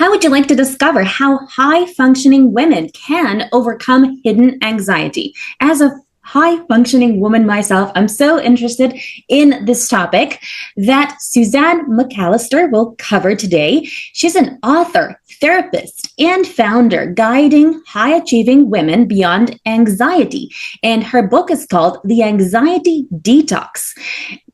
How would you like to discover how high-functioning women can overcome hidden anxiety? As a high-functioning woman myself, I'm so interested in this topic that Susanne McAllister will cover today. She's an author, therapist, and founder guiding high-achieving women beyond anxiety. And her book is called The Anxiety Detox.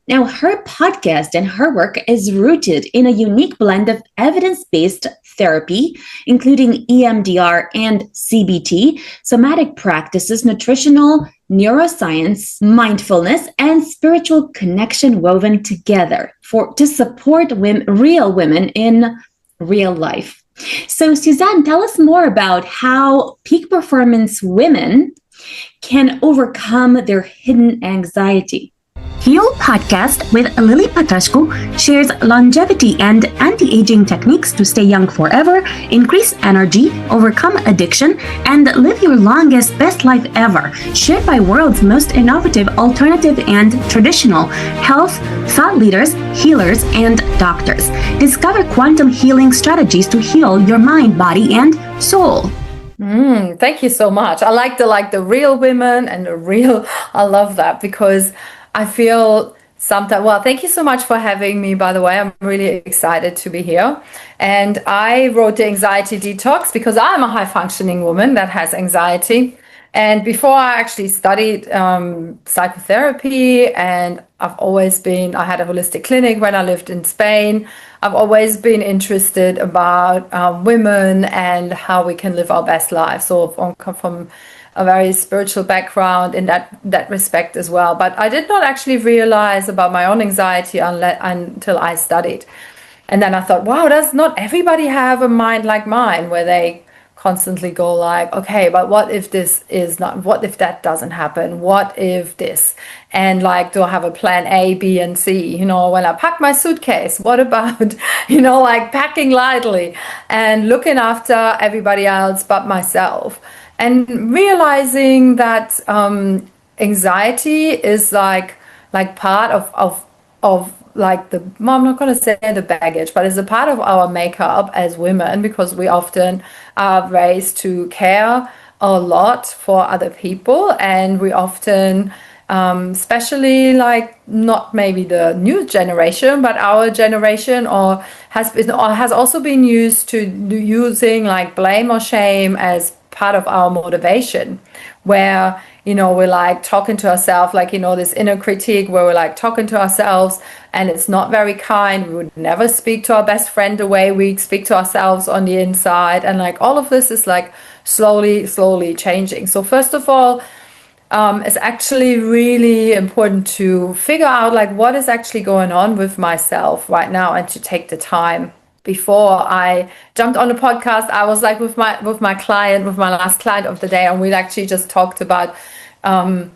Now, her podcast and her work is rooted in a unique blend of evidence-based therapy, including EMDR and CBT, somatic practices, nutritional, neuroscience, mindfulness, and spiritual connection woven together to support real women in real life. So, Suzanne, tell us more about how peak performance women can overcome their hidden anxiety. Heal Podcast with Lily Patrascu shares longevity and anti-aging techniques to stay young forever, increase energy, overcome addiction, and live your longest, best life ever. Shared by world's most innovative, alternative, and traditional health thought leaders, healers, and doctors. Discover quantum healing strategies to heal your mind, body, and soul. Thank you so much. I like the real women and the real. I love that because I feel sometimes, well, thank you so much for having me, by the way. I'm really excited to be here. And I wrote the Anxiety Detox because I'm a high-functioning woman that has anxiety. And before I actually studied psychotherapy, and I had a holistic clinic when I lived in Spain. I've always been interested about women and how we can live our best lives. So I come from a very spiritual background in that respect as well. But I did not actually realize about my own anxiety until I studied. And then I thought, wow, does not everybody have a mind like mine where they constantly go like, okay, but what if that doesn't happen? What if this? And like, do I have a plan A, B, and C? When I pack my suitcase, what about, like packing lightly and looking after everybody else but myself? And realizing that anxiety is like part of like I'm not going to say the baggage, but it's a part of our makeup as women, because we often are raised to care a lot for other people, and we often, especially like not maybe the new generation, but our generation, has also been used to using like blame or shame as part of our motivation, where we're like talking to ourselves, like this inner critique where we're like talking to ourselves, and it's not very kind. We would never speak to our best friend the way we speak to ourselves on the inside, and like all of this is like slowly changing. So first of all, it's actually really important to figure out like what is actually going on with myself right now, and to take the time. Before I jumped on the podcast, I was like with my last client of the day, and we actually just talked about, how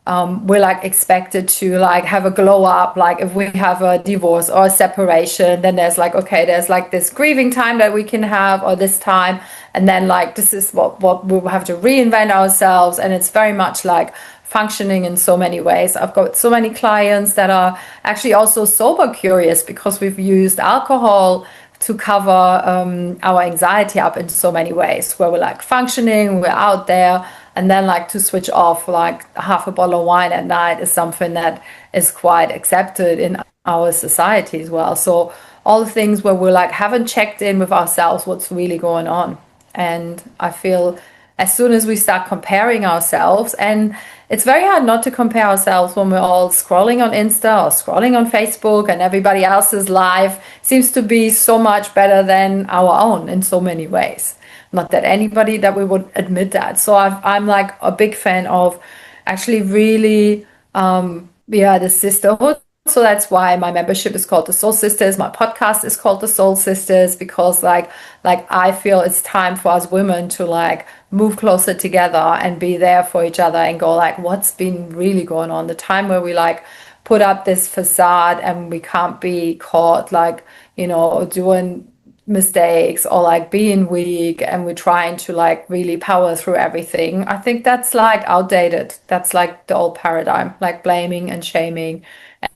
we're like expected to like have a glow up. Like if we have a divorce or a separation, then there's like, okay, there's like this grieving time that we can have, or this time, and then like this is what we'll have to reinvent ourselves. And it's very much like functioning in so many ways. I've got so many clients that are actually also sober curious, because we've used alcohol to cover our anxiety up in so many ways, where we're like functioning, we're out there, and then like to switch off like half a bottle of wine at night is something that is quite accepted in our society as well. So all the things where we're like haven't checked in with ourselves, what's really going on. And I feel as soon as we start comparing ourselves, and it's very hard not to compare ourselves when we're all scrolling on Insta or scrolling on Facebook, and everybody else's life seems to be so much better than our own in so many ways. Not that anybody that we would admit that. So I'm like a big fan of actually really, the sisterhood. So that's why my membership is called the Soul Sisters. My podcast is called the Soul Sisters, because like I feel it's time for us women to like move closer together and be there for each other and go like, what's been really going on? The time where we like put up this facade and we can't be caught like, doing mistakes or like being weak, and we're trying to like really power through everything. I think that's like outdated. That's like the old paradigm, like blaming and shaming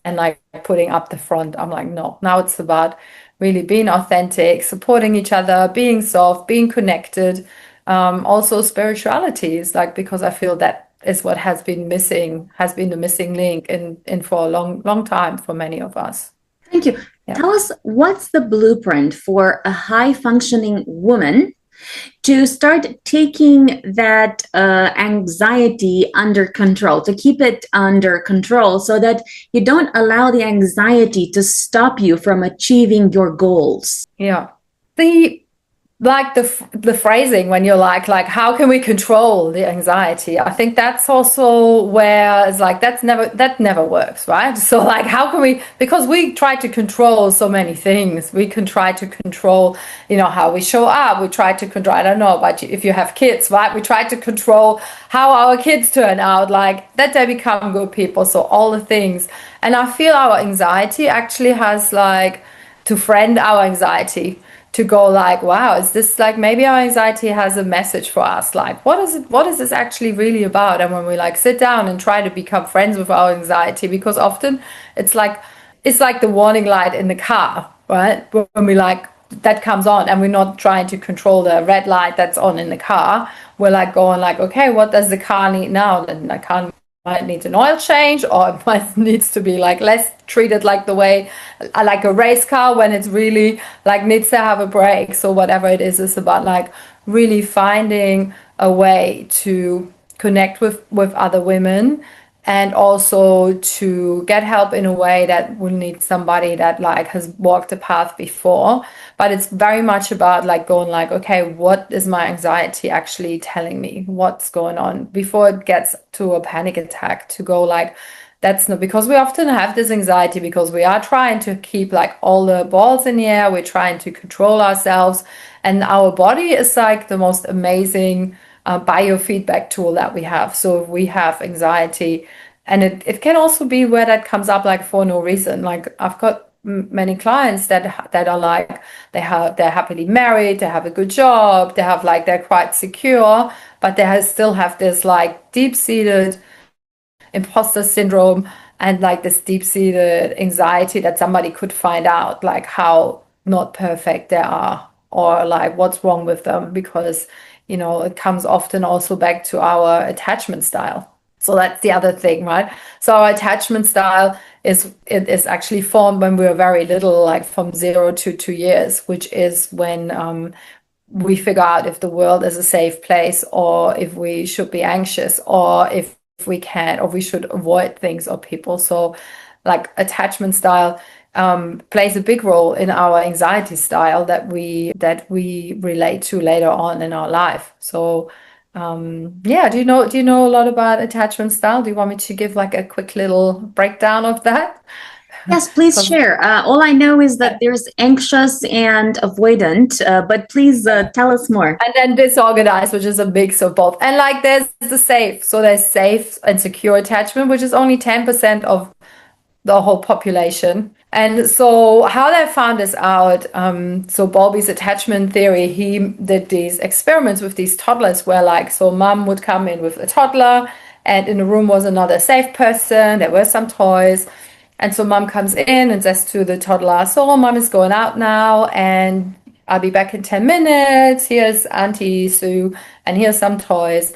and like putting up the front. I'm like, no, now it's about really being authentic, supporting each other, being soft, being connected. Also spirituality is like, because I feel that is what has been missing, has been the missing link in for a long time for many of us. Thank you. Yeah. Tell us, what's the blueprint for a high functioning woman to start taking that anxiety under control, to keep it under control so that you don't allow the anxiety to stop you from achieving your goals? Yeah. The like the phrasing when you're like how can we control the anxiety, I think that's also where it's like that never works, right? So like how can we, because we try to control so many things. We can try to control, how we show up. We try to control, I don't know, but if you have kids, right, we try to control how our kids turn out, like that they become good people, so all the things. And I feel our anxiety actually has like to friend our anxiety, to go like, wow, is this like, maybe our anxiety has a message for us, like what is this actually really about? And when we like sit down and try to become friends with our anxiety, because often it's like the warning light in the car, right, when we like that comes on and we're not trying to control the red light that's on in the car, we're like going like, okay, what does the car need now? And the car might need an oil change, or it might needs to be like less treated like the way like a race car when it's really like needs to have a brake. So whatever it is about like really finding a way to connect with other women, and also to get help in a way that will need somebody that like has walked the path before. But it's very much about like going like, okay, what is my anxiety actually telling me? What's going on, before it gets to a panic attack, to go like, that's not, because we often have this anxiety because we are trying to keep like all the balls in the air. We're trying to control ourselves, and our body is like the most amazing biofeedback tool that we have. So if we have anxiety, and it can also be where that comes up like for no reason. Like I've got many clients that are like, they're happily married, they have a good job, they have like, they're quite secure, but they still have this like deep-seated imposter syndrome, and like this deep-seated anxiety that somebody could find out like how not perfect they are, or like what's wrong with them, because it comes often also back to our attachment style. So that's the other thing, right? So our attachment style is actually formed when we were very little, like from 0 to 2 years, which is when we figure out if the world is a safe place, or if we should be anxious, or if we can, or we should avoid things or people. So like attachment style plays a big role in our anxiety style that we relate to later on in our life. So yeah, do you know a lot about attachment style? Do you want me to give like a quick little breakdown of that? Yes, please share. All I know is that there's anxious and avoidant, but please tell us more. And then disorganized, which is a mix of both. And like there's the safe. So there's safe and secure attachment, which is only 10% of the whole population. And so how they found this out, so Bowlby's attachment theory, he did these experiments with these toddlers where like, so mom would come in with a toddler, and in the room was another safe person, there were some toys. And so mom comes in and says to the toddler, so mom is going out now and I'll be back in 10 minutes. Here's Auntie Sue and here's some toys.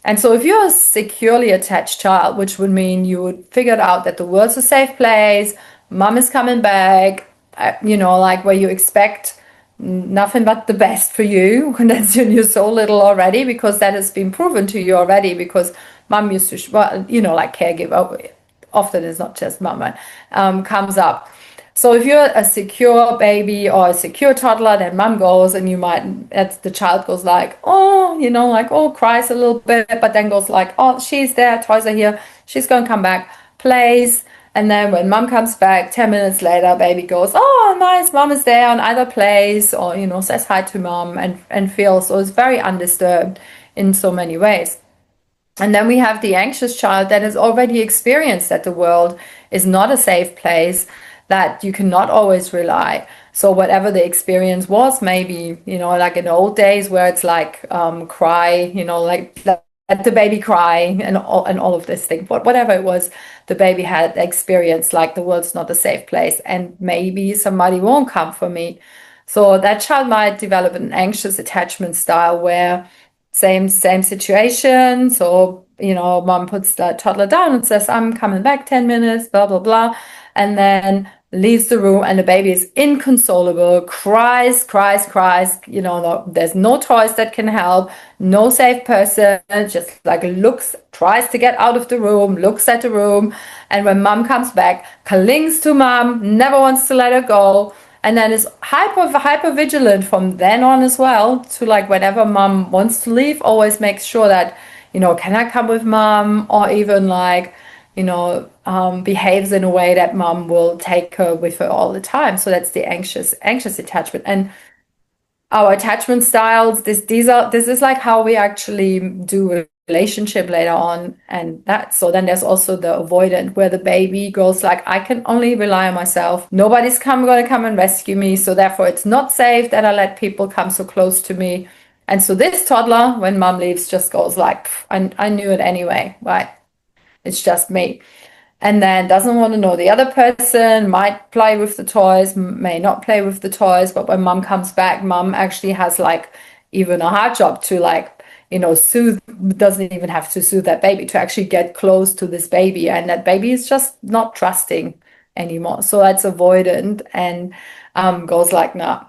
And so if you're a securely attached child, which would mean you would figure out that the world's a safe place, mom is coming back, like where you expect nothing but the best for you, and that's when you're so little already, because that has been proven to you already, because mom used to, like caregiver, often it's not just mom, right? Comes up. So if you're a secure baby or a secure toddler, then mom goes and the child goes like, oh, cries a little bit, but then goes like, oh, she's there, toys are here, she's going to come back, plays. And then when mom comes back, 10 minutes later, baby goes, oh, nice, mom is there, and either plays or, says hi to mom and feels. So it's very undisturbed in so many ways. And then we have the anxious child that has already experienced that the world is not a safe place, that you cannot always rely. So whatever the experience was, maybe, like in the old days where it's like cry, like the baby crying and all of this thing, but whatever it was, the baby had experienced like the world's not a safe place, and maybe somebody won't come for me. So that child might develop an anxious attachment style where same situation. So, mom puts the toddler down and says, I'm coming back 10 minutes, blah, blah, blah. And then leaves the room, and the baby is inconsolable, cries, cries, cries. There's no toys that can help, no safe person, just like tries to get out of the room, looks at the room. And when mom comes back, clings to mom, never wants to let her go. And then is hyper vigilant from then on as well, to like whenever mom wants to leave, always makes sure that, can I come with mom? Or even like, behaves in a way that mom will take her with her all the time. So that's the anxious attachment. And our attachment styles, this is like how we actually do a relationship later on. And so then there's also the avoidant, where the baby goes like, I can only rely on myself, nobody's going to come and rescue me, so therefore it's not safe that I let people come so close to me. And so this toddler, when mom leaves, just goes like, I knew it anyway, right? It's just me. And then doesn't want to know the other person, might play with the toys, may not play with the toys. But when mom comes back, mom actually has like even a hard job to like, soothe, doesn't even have to soothe that baby, to actually get close to this baby. And that baby is just not trusting anymore. So that's avoidant, and goes like, nah,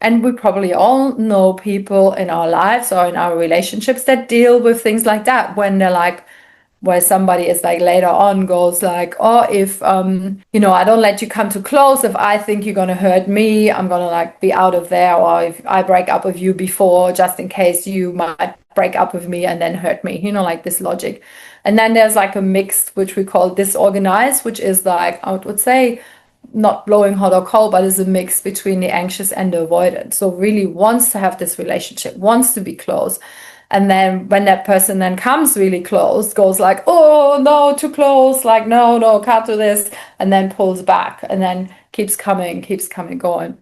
And we probably all know people in our lives or in our relationships that deal with things like that, when they're like, where somebody is like later on goes like, oh, if I don't let you come too close, if I think you're gonna hurt me, I'm gonna like be out of there. Or if I break up with you before, just in case you might break up with me and then hurt me, like this logic. And then there's like a mixed, which we call disorganized, which is like, I would say, not blowing hot or cold, but is a mix between the anxious and the avoidant. So really wants to have this relationship, wants to be close. And then when that person then comes really close, goes like, oh, no, too close, like, no, can't do this, and then pulls back, and then keeps coming, going.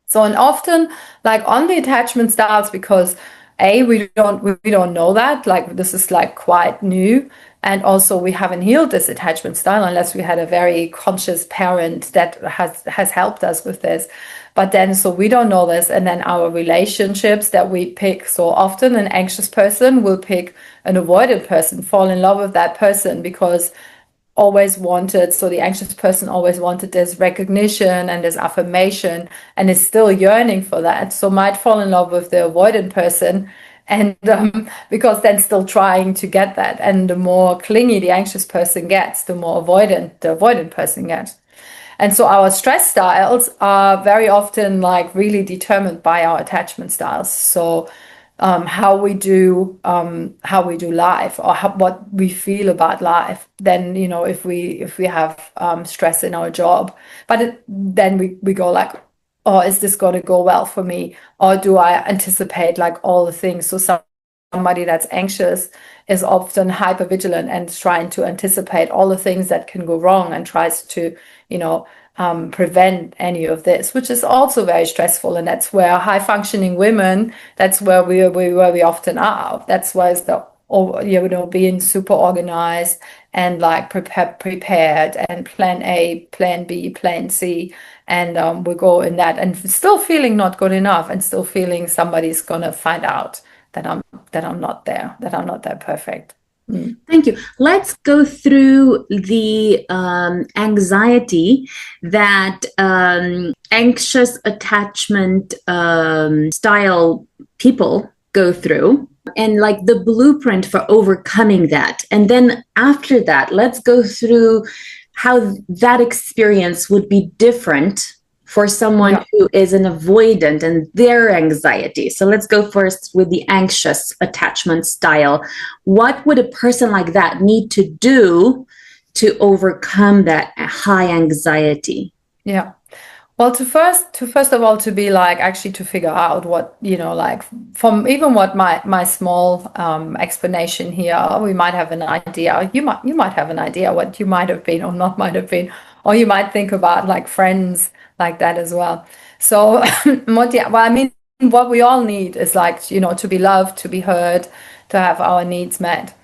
So, and often, like on the attachment styles, because we don't know that, like this is like quite new. And also we haven't healed this attachment style unless we had a very conscious parent that has helped us with this. But then, so we don't know this. And then our relationships that we pick, so often an anxious person will pick an avoidant person, fall in love with that person, because the anxious person always wanted this recognition and this affirmation, and is still yearning for that. So might fall in love with the avoidant person, and because then still trying to get that. And the more clingy the anxious person gets, the more avoidant the avoidant person gets. And so our stress styles are very often like really determined by our attachment styles. So how we do life, or what we feel about life. Then if we have stress in our job, but then we go like, oh, is this going to go well for me, or do I anticipate like all the things? So somebody that's anxious is often hyper vigilant and trying to anticipate all the things that can go wrong, and tries to prevent any of this, which is also very stressful. And that's where high functioning women, that's where we often are. That's why it's being super organized and like prepared, and plan A, plan B, plan C, and we go in that, and still feeling not good enough, and still feeling somebody's gonna find out that I'm not there, that I'm not that perfect. Thank you. Let's go through the anxiety that anxious attachment style people go through, and like the blueprint for overcoming that. And then after that, let's go through how that experience would be different for someone who is an avoidant and their anxiety. So let's go first with the anxious attachment style. What would a person like that need to do to overcome that high anxiety? Yeah. Well, first of all, to be like, actually to figure out what, like from even what my small explanation here, we might have an idea. You might have an idea what you might have been or not might have been, or you might think about like friends like that as well. So what we all need is like, to be loved, to be heard, to have our needs met.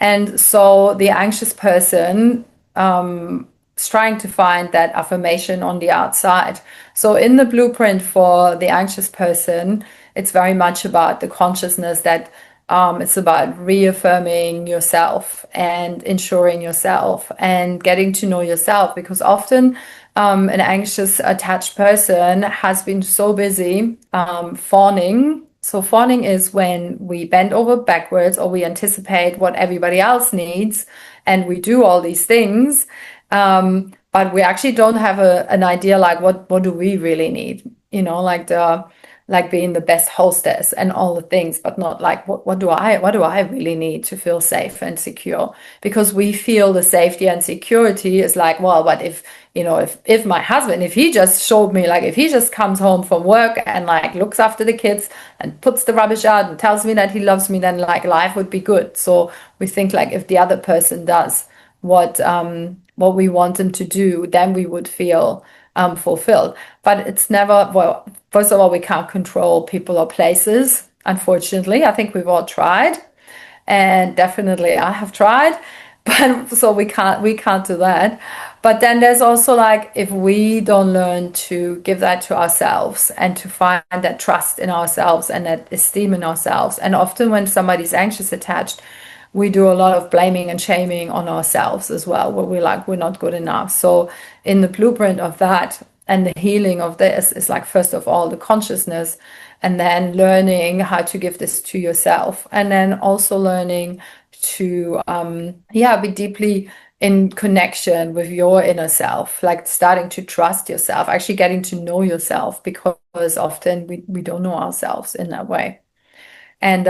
And so the anxious person is trying to find that affirmation on the outside. So in the blueprint for the anxious person, it's very much about the consciousness that it's about reaffirming yourself and ensuring yourself and getting to know yourself, because often an anxious attached person has been so busy fawning. So fawning is when we bend over backwards or we anticipate what everybody else needs and we do all these things, but we actually don't have an idea like what do we really need, like being the best hostess and all the things, but not like what do I really need to feel safe and secure? Because we feel the safety and security is like, well, but if my husband, if he just showed me, like if he just comes home from work and like looks after the kids and puts the rubbish out and tells me that he loves me, then like life would be good. So we think like if the other person does what we want them to do, then we would feel fulfilled. But it's never, well, first of all, we can't control people or places, unfortunately. I think we've all tried, and definitely I have tried, but so we can't do that. But then there's also like, if we don't learn to give that to ourselves and to find that trust in ourselves and that esteem in ourselves, and often when somebody's anxious attached, we do a lot of blaming and shaming on ourselves as well, where we're not good enough. So in the blueprint of that and the healing of this is like, first of all, the consciousness, and then learning how to give this to yourself, and then also learning to be deeply in connection with your inner self, like starting to trust yourself, actually getting to know yourself, because often we don't know ourselves in that way. And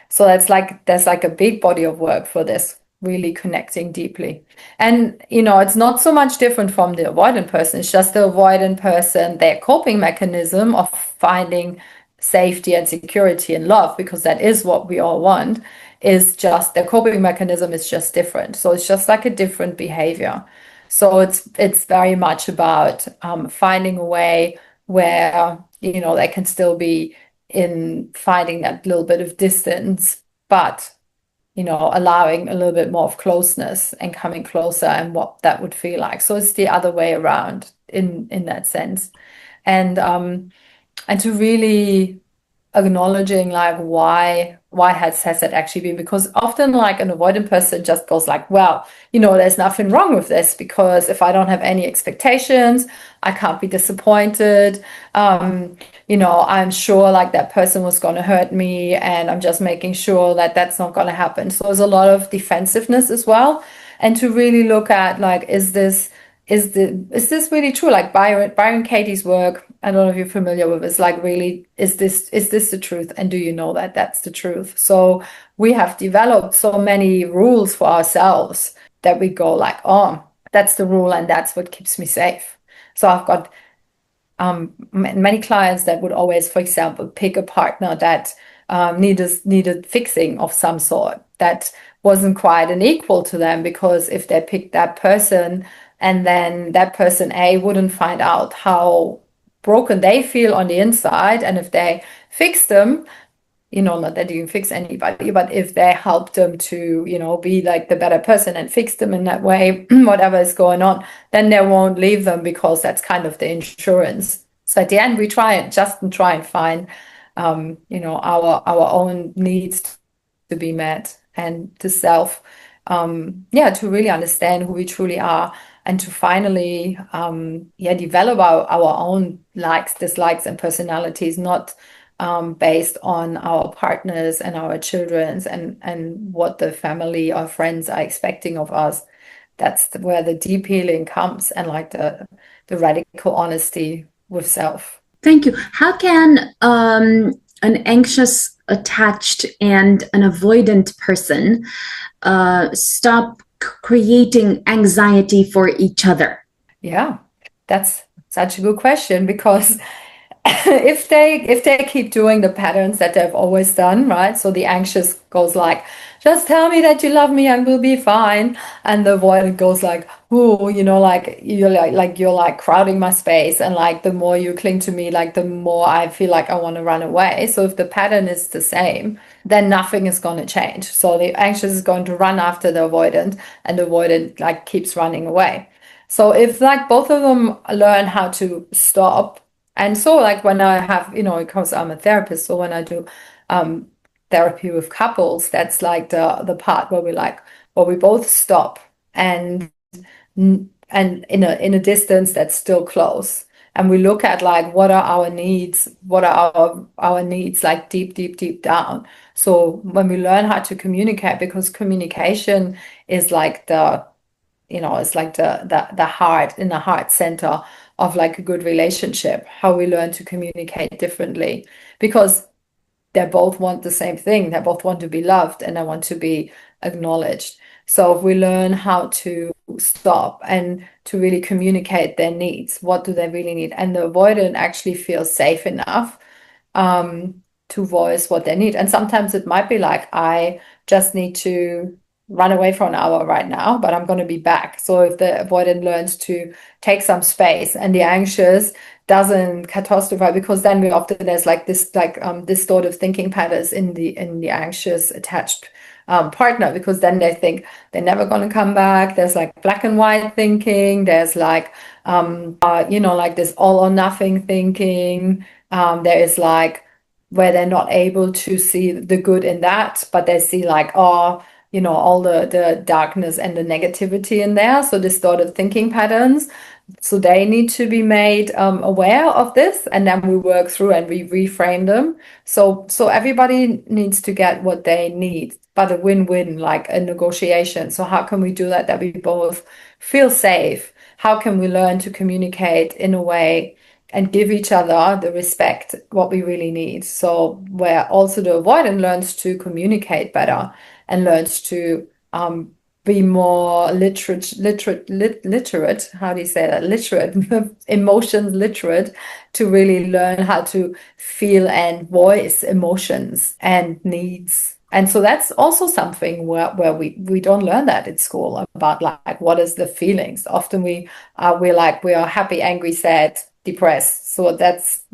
so there's like a big body of work for this, really connecting deeply. And it's not so much different from the avoidant person. It's just the avoidant person, their coping mechanism of finding safety and security and love, because that is what we all want, is just their coping mechanism is just different. So it's just like a different behavior. So it's very much about finding a way where they can still be in finding that little bit of distance, but allowing a little bit more of closeness and coming closer, and what that would feel like. So it's the other way around in that sense. And to really acknowledging like why has that actually been, because often like an avoidant person just goes like, well, there's nothing wrong with this, because if I don't have any expectations, I can't be disappointed. I'm sure like that person was going to hurt me, and I'm just making sure that that's not going to happen. So there's a lot of defensiveness as well. And to really look at like, is this really true? Like Byron Katie's work, I don't know if you're familiar with, it's like, really, is this the truth? And do you know that that's the truth? So we have developed so many rules for ourselves that we go like, oh, that's the rule and that's what keeps me safe. So I've got many clients that would always, for example, pick a partner that needed fixing of some sort, that wasn't quite an equal to them, because if they picked that person and then that person A wouldn't find out how broken they feel on the inside, and if they fix them, not that you can fix anybody, but if they help them to, be like the better person and fix them in that way, whatever is going on, then they won't leave them, because that's kind of the insurance. So at the end, we try and find, our own needs to be met, and to to really understand who we truly are, and to finally, develop our own likes, dislikes, and personalities, not based on our partners and our children's and what the family or friends are expecting of us. That's where the deep healing comes, and like the radical honesty with self. Thank you. How can an anxious, attached, and an avoidant person stop creating anxiety for each other? Yeah, that's such a good question, because if they keep doing the patterns that they've always done, right? So the anxious goes like, just tell me that you love me and we'll be fine. And the avoidant goes like, oh, like you're like crowding my space. And like the more you cling to me, like the more I feel like I want to run away. So if the pattern is the same, then nothing is going to change. So the anxious is going to run after the avoidant, and the avoidant like keeps running away. So if like both of them learn how to stop, and so like when I have, because I'm a therapist, so when I do therapy with couples, that's like the part where we both stop, and in a distance that's still close, and we look at like what are our needs, what are our needs like deep down. So when we learn how to communicate, because communication is like it's like the heart, in the heart center of like a good relationship, how we learn to communicate differently, because they both want the same thing. They both want to be loved and they want to be acknowledged. So if we learn how to stop and to really communicate their needs, what do they really need? And the avoidant actually feels safe enough to voice what they need. And sometimes it might be like, I just need to run away for an hour right now, but I'm going to be back. So if the avoidant learns to take some space, and the anxious doesn't catastrophize, because then we often, there's like this distorted thinking patterns in the anxious attached partner, because then they think they're never going to come back. There's like black and white thinking. There's like like this all or nothing thinking. There is like where they're not able to see the good in that, but they see like, oh, all the darkness and the negativity in there. So distorted thinking patterns. So they need to be made aware of this, and then we work through and we reframe them. So everybody needs to get what they need, but a win-win, like a negotiation. So how can we do that we both feel safe? How can we learn to communicate in a way and give each other the respect, what we really need? So where also the avoidant learns to communicate better and learns to be more literate, how do you say that? Literate, emotions literate, to really learn how to feel and voice emotions and needs. And so that's also something where we don't learn that at school, about like what is the feelings. Often we are happy, angry, sad, depressed. So that's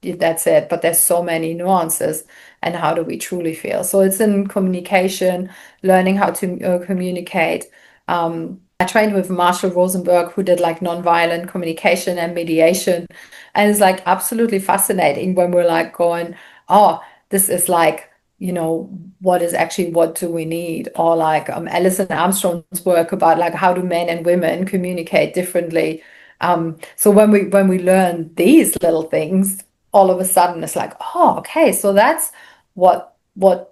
it. But there's so many nuances, and how do we truly feel? So it's in communication, learning how to communicate. I trained with Marshall Rosenberg, who did like nonviolent communication and mediation, and it's like absolutely fascinating when we're like going, oh, this is like, what do we need? Or like Alison Armstrong's work about like how do men and women communicate differently. So when we learn these little things, all of a sudden it's like, oh, okay, so that's what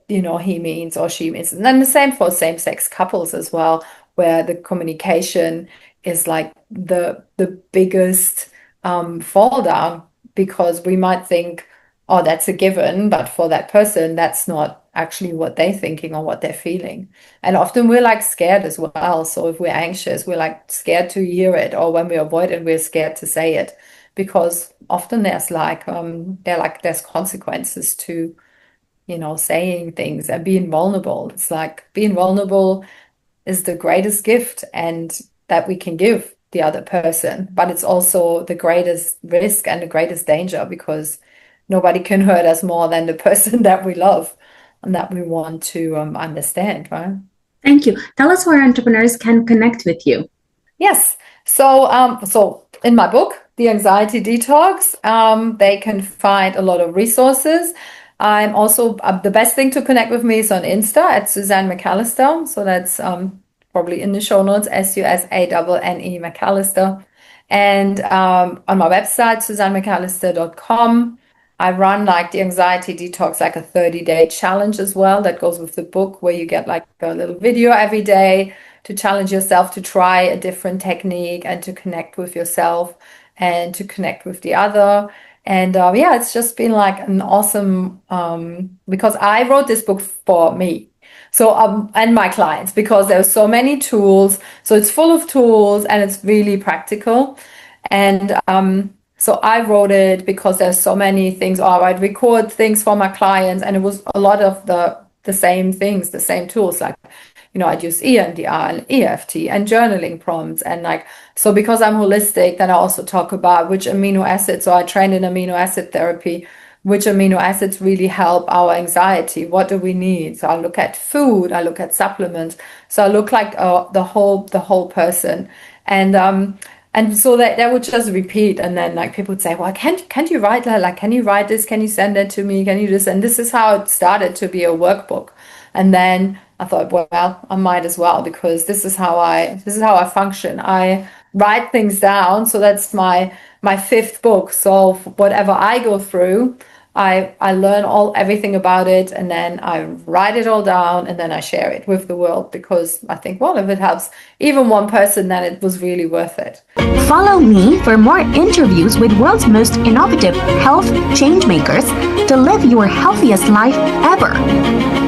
he means or she means. And then the same for same-sex couples as well, where the communication is like the biggest fall down, because we might think, oh, that's a given, but for that person, that's not actually what they're thinking or what they're feeling. And often we're like scared as well. So if we're anxious, we're like scared to hear it, or when we avoid it, we're scared to say it, because often there's like there's consequences to saying things and being vulnerable. It's like being vulnerable is the greatest gift and that we can give the other person, but it's also the greatest risk and the greatest danger, because nobody can hurt us more than the person that we love and that we want to understand, right? Thank you. Tell us where entrepreneurs can connect with you. Yes. So in my book, The Anxiety Detox, they can find a lot of resources. I'm also, the best thing to connect with me is on Insta at Susanne McAllister. So that's probably in the show notes, SUSANNE McAllister. And on my website, SuzanneMcAllister.com, I run like the Anxiety Detox, like a 30-day challenge as well that goes with the book, where you get like a little video every day to challenge yourself to try a different technique and to connect with yourself and to connect with the other. And yeah, it's just been like an awesome, because I wrote this book for me. So, and my clients, because there's so many tools. So it's full of tools and it's really practical. And so I wrote it because there's so many things, or I'd record things for my clients, and it was a lot of the the same things, the same tools. Like, I'd use EMDR and EFT and journaling prompts. And like, so because I'm holistic, then I also talk about which amino acids, so I trained in amino acid therapy, which amino acids really help our anxiety. What do we need? So I look at food, I look at supplements. So I look like the whole person. And so that would just repeat, and then like people would say, well, can't you write that? Like, can you write this? Can you send it to me? Can you this? And this is how it started to be a workbook. And then I thought, well, I might as well, because this is how I function. I write things down. So that's my fifth book. So whatever I go through, I learn everything about it, and then I write it all down, and then I share it with the world, because I think, well, if it helps even one person, then it was really worth it. Follow me for more interviews with world's most innovative health change makers to live your healthiest life ever.